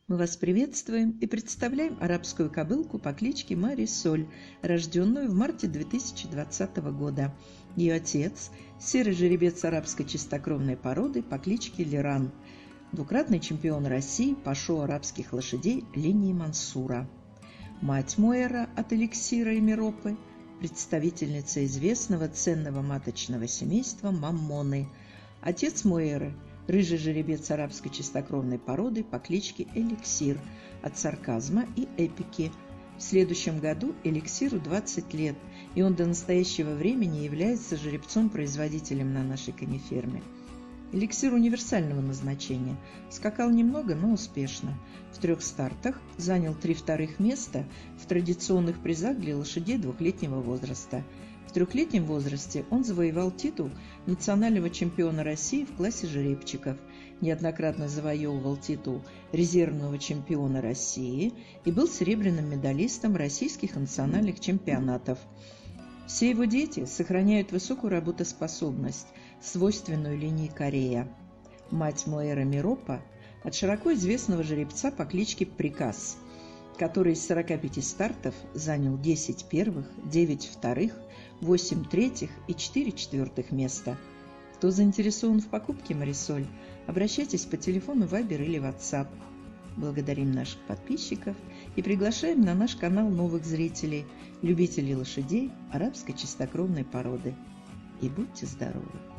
Мы вас приветствуем и представляем арабскую кобылку по кличке Марисоль, рожденную в марте 2020 года. Ее отец – серый жеребец арабской чистокровной породы по кличке Лиран, двукратный чемпион России по шоу арабских лошадей линии Мансура. Мать Моэра от Эликсира и Миропы – представительница известного ценного маточного семейства Маммоны. Отец Моэры – рыжий жеребец арабской чистокровной породы по кличке Эликсир от Сарказма и Эпики. В следующем году Эликсиру 20 лет, и он до настоящего времени является жеребцом-производителем на нашей конеферме. Эликсир универсального назначения. Скакал немного, но успешно. В 3 стартах занял 3 вторых места в традиционных призах для лошадей двухлетнего возраста. В 3-летнем возрасте он завоевал титул национального чемпиона России в классе жеребчиков, неоднократно завоевывал титул резервного чемпиона России и был серебряным медалистом российских национальных чемпионатов. Все его дети сохраняют высокую работоспособность, свойственную линии Корея. Мать Моэра Миропа от широко известного жеребца по кличке Приказ, который из 45 стартов занял 10 первых, 9 вторых, 8 третьих и 4 четвертых места. Кто заинтересован в покупке Марисоль, обращайтесь по телефону Viber или WhatsApp. Благодарим наших подписчиков и приглашаем на наш канал новых зрителей, любителей лошадей арабской чистокровной породы. И будьте здоровы!